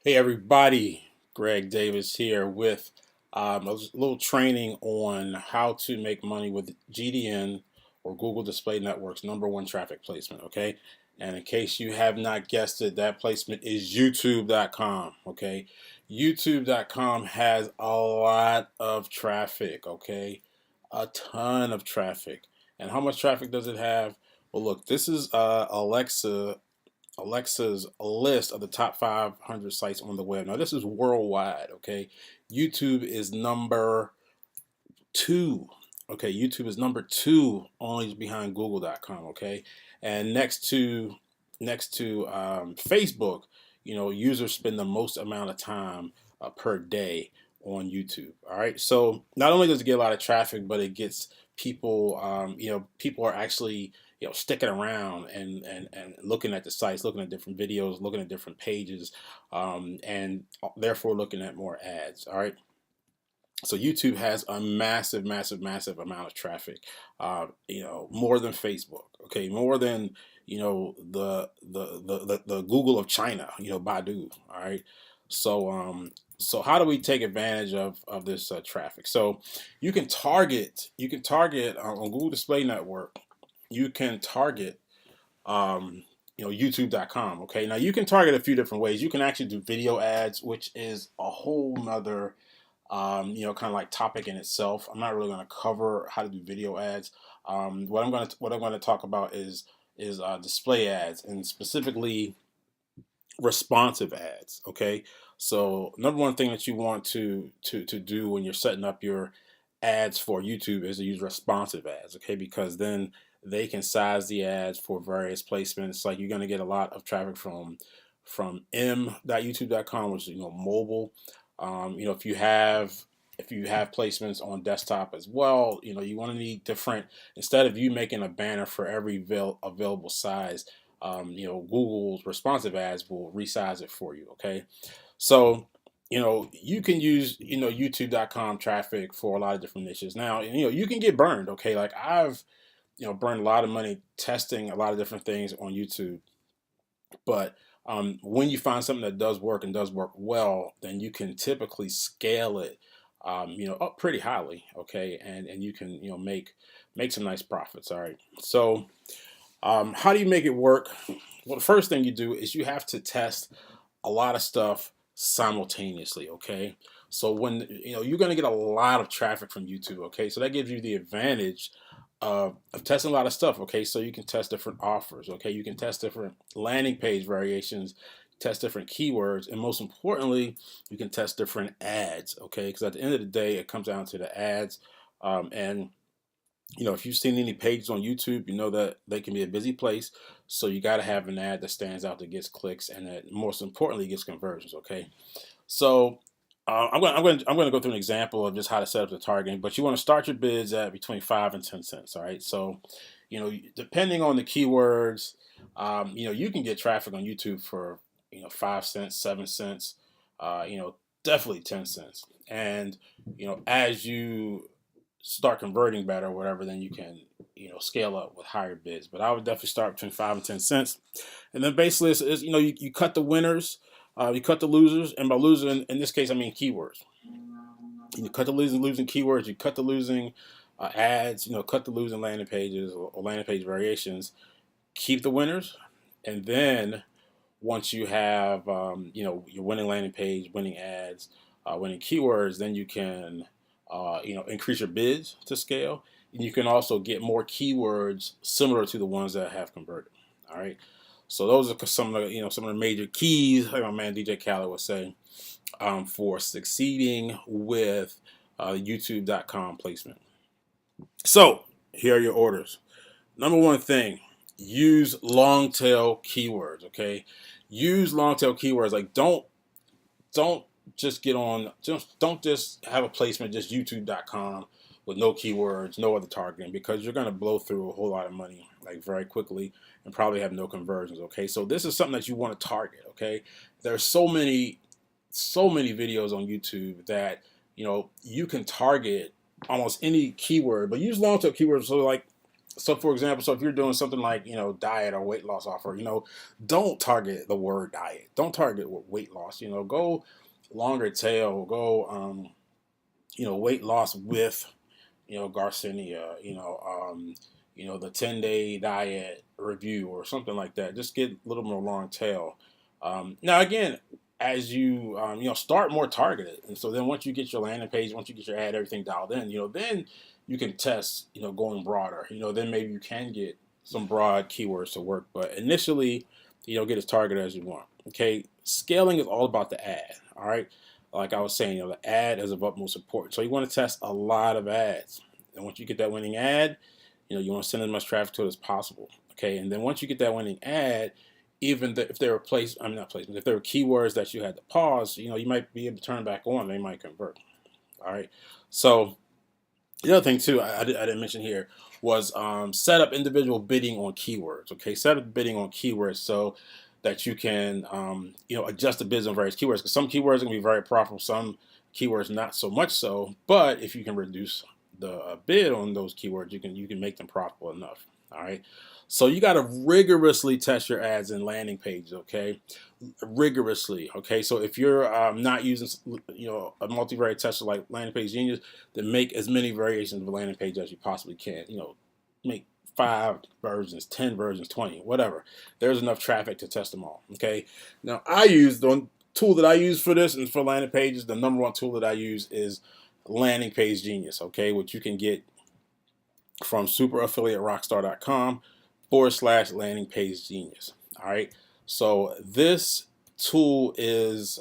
Hey everybody, Greg Davis here with a little training on how to make money with GDN or Google Display Network's number one traffic placement. Okay, and in case you have not guessed it, that placement is YouTube.com. Okay, YouTube.com has a lot of traffic. Okay, a ton of traffic. And how much traffic does it have? Well, look, this is Alexa's list of the top 500 sites on the web. Now, this is worldwide, okay? YouTube is number two. Okay, YouTube is number two, only behind Google.com, okay? And next to Facebook, users spend the most amount of time per day on YouTube. All right, so not only does it get a lot of traffic, but it gets people. People are actually sticking around and looking at the sites, looking at different videos, looking at different pages, and therefore looking at more ads. All right. So YouTube has a massive, massive, massive amount of traffic. More than Facebook. Okay, more than the Google of China. Baidu. All right. So how do we take advantage of this traffic? So you can target on Google Display Network. You can target YouTube.com. Okay, now you can target a few different ways. You can actually do video ads, which is a whole nother kind of like topic in itself. I'm not really going to cover how to do video ads. What I'm going to talk about is display ads, and specifically responsive ads. Okay, so number one thing that you want to do when you're setting up your ads for YouTube is to use responsive ads. Okay, because then they can size the ads for various placements. Like, you're going to get a lot of traffic from m.youtube.com, which is mobile. If you have placements on desktop as well, you want to need different. Instead of you making a banner for every available size, Google's responsive ads will resize it for you. Okay, so you can use YouTube.com traffic for a lot of different niches. Now, you can get burned. Okay, like I've burned a lot of money testing a lot of different things on YouTube, but when you find something that does work and does work well, then you can typically scale it, up pretty highly. Okay, and you can make some nice profits. All right, so how do you make it work? Well, the first thing you do is you have to test a lot of stuff simultaneously. Okay, so when you're going to get a lot of traffic from YouTube. Okay, so that gives you the advantage of testing a lot of stuff. Okay, so you can test different offers. Okay, you can test different landing page variations, test different keywords, and most importantly, you can test different ads. Okay, because at the end of the day, it comes down to the ads. And if you've seen any pages on YouTube, you know that they can be a busy place. So you got to have an ad that stands out, that gets clicks, and that most importantly gets conversions. Okay, so I'm going to go through an example of just how to set up the targeting. But you want to start your bids at between 5 and 10 cents. All right, so depending on the keywords, you can get traffic on YouTube for 5 cents, 7 cents, definitely 10 cents. And as you start converting better or whatever, then you can scale up with higher bids. But I would definitely start between 5 and 10 cents, and then basically it's you cut the winners, you cut the losers, and by losing in this case I mean keywords. You cut the losing keywords, you cut the losing ads, cut the losing landing pages or landing page variations, keep the winners, and then once you have your winning landing page, winning ads, winning keywords, then you can increase your bids to scale, and you can also get more keywords similar to the ones that have converted. All right, so those are some of the major keys, like my man DJ Khaled would say, for succeeding with YouTube.com placement. So here are your orders. Number one thing, use long tail keywords. Okay, use long tail keywords. Like, don't just get on. Just don't just have a placement just YouTube.com with no keywords, no other targeting, because you're going to blow through a whole lot of money like very quickly and probably have no conversions. Okay, so this is something that you want to target. Okay, there's so many videos on YouTube that you can target almost any keyword, but use long tail keywords. So like So for example, so if you're doing something like, diet or weight loss offer, don't target the word diet. Don't target weight loss. Go longer tail. Go weight loss with Garcinia. The 10-day diet review or something like that. Just get a little more long tail. Now again, as you start more targeted, and so then once you get your landing page, once you get your ad, everything dialed in, then you can test going broader. Then maybe you can get some broad keywords to work, but initially, get as targeted as you want. Okay, scaling is all about the ad. All right, like I was saying, the ad is of utmost importance. So you want to test a lot of ads, and once you get that winning ad, you want to send as much traffic to it as possible. Okay, and then once you get that winning ad, even if there were not placements, if there were keywords that you had to pause, you might be able to turn back on. They might convert. All right. So the other thing too, I didn't mention here was set up individual bidding on keywords. Okay, set up bidding on keywords so that you can adjust the bids on various keywords, because some keywords are going to be very profitable, some keywords not so much so. But if you can reduce the bid on those keywords, you can make them profitable enough. All right. So you got to rigorously test your ads and landing pages. Okay, rigorously. Okay, so if you're not using a multivariate tester like Landing Page Genius, then make as many variations of a landing page as you possibly can. Make 5 versions, 10 versions, 20, whatever. There's enough traffic to test them all. Okay, now I use the tool that I use for this and for landing pages. The number one tool that I use is Landing Page Genius. Okay, which you can get from superaffiliaterockstar.com/landing page genius. All right. So this tool is,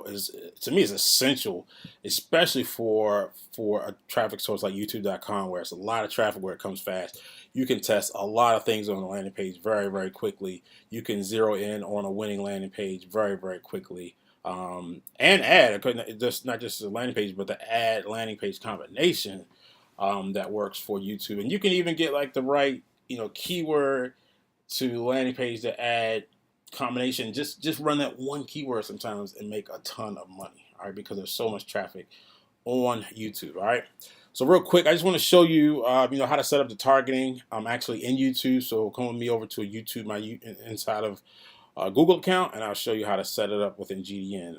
is to me is essential, especially for a traffic source like YouTube.com, where it's a lot of traffic, where it comes fast. You can test a lot of things on the landing page very, very quickly. You can zero in on a winning landing page very, very quickly. And add, just not just the landing page, but the ad landing page combination that works for YouTube. And you can even get like the right, keyword to landing page to add combination. Just run that one keyword sometimes and make a ton of money. All right, because there's so much traffic on YouTube. All right. So real quick, I just want to show you, how to set up the targeting. I'm actually in YouTube, so come with me over to YouTube, inside of Google account, and I'll show you how to set it up within GDN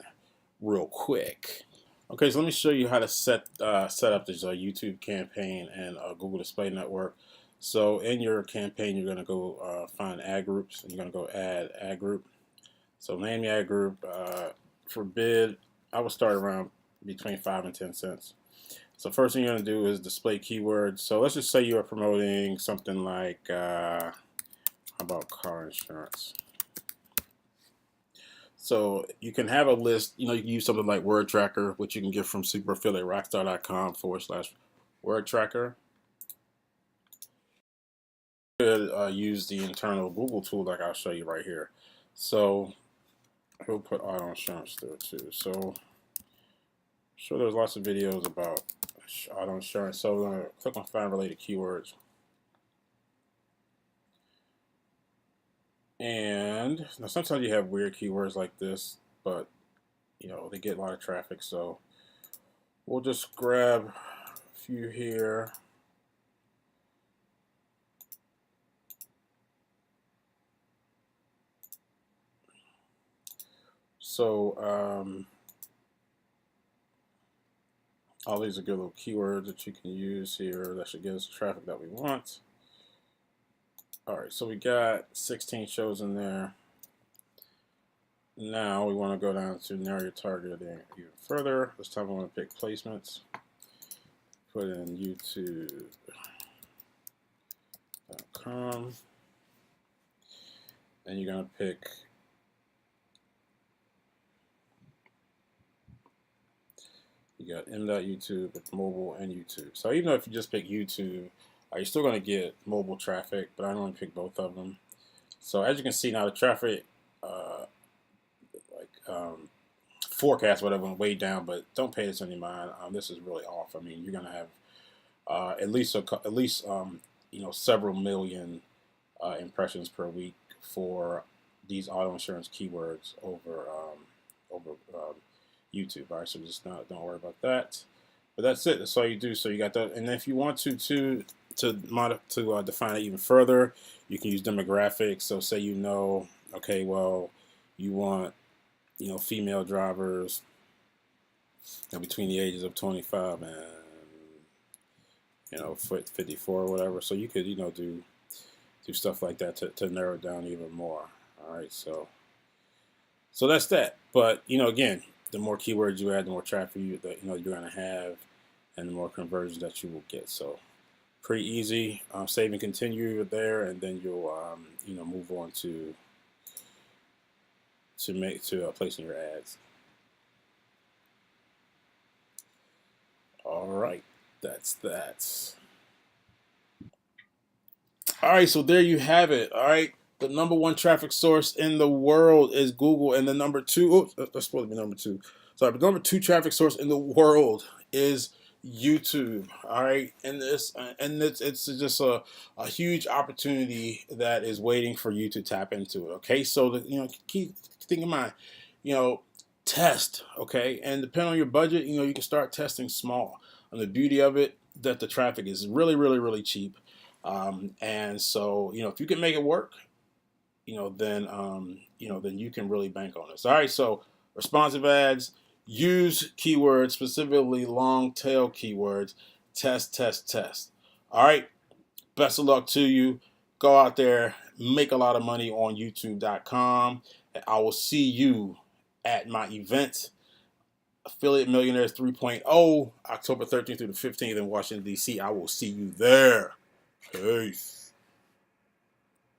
real quick. Okay, so let me show you how to set up this YouTube campaign and Google Display Network. So in your campaign, you're going to go find ad groups, and you're going to go add ad group. So name your ad group. For bid, I would start around between 5 and 10 cents. So first thing you're going to do is display keywords. So let's just say you are promoting something like, how about car insurance? So you can have a list, you can use something like Word Tracker, which you can get from superaffiliaterockstar.com/Word Tracker. You could use the internal Google tool like I'll show you right here. So we'll put auto insurance there too. So sure, there's lots of videos about auto insurance. So we're going to click on find related keywords. And now sometimes you have weird keywords like this, but they get a lot of traffic, so we'll just grab a few here. So all these are good little keywords that you can use here that should get us the traffic that we want. All right, so we got 16 shows in there. Now we want to go down to narrow your targeting even further. This time we want to pick placements. Put in YouTube.com. And you're going to pick you got m.youtube with mobile and YouTube. So even though if you just pick YouTube, you're still going to get mobile traffic, but I only pick both of them. So as you can see now, the traffic forecast whatever went way down, but don't pay this any mind. This is really off. I mean, you're going to have at least several million impressions per week for these auto insurance keywords over YouTube. All right, so just don't worry about that. But that's it. That's all you do. So you got that. And if you want to too, define it even further, you can use demographics. So say okay, well, you want female drivers between the ages of 25 and 54 or whatever. So you could do stuff like that to narrow it down even more. All right, so that's that. But again, the more keywords you add, the more traffic you're going to have, and the more conversions that you will get. So pretty easy. Save and continue there, and then you'll move on to placing your ads. All right, that's that. All right, so there you have it. All right, the number one traffic source in the world is Google, and the number two. Oh, that's supposed to be number two. Sorry, but number two traffic source in the world is YouTube. All right, and it's just a huge opportunity that is waiting for you to tap into it. Okay, so keep think in mind, you know, test. Okay, and depending on your budget, you can start testing small. And the beauty of it that the traffic is really, really, really cheap. And so, if you can make it work, then you can really bank on this. All right. So responsive ads, use keywords, specifically long tail keywords, test, test, test. All right. Best of luck to you. Go out there, make a lot of money on youtube.com. And I will see you at my event, Affiliate Millionaires 3.0, October 13th through the 15th in Washington, D.C. I will see you there. Peace.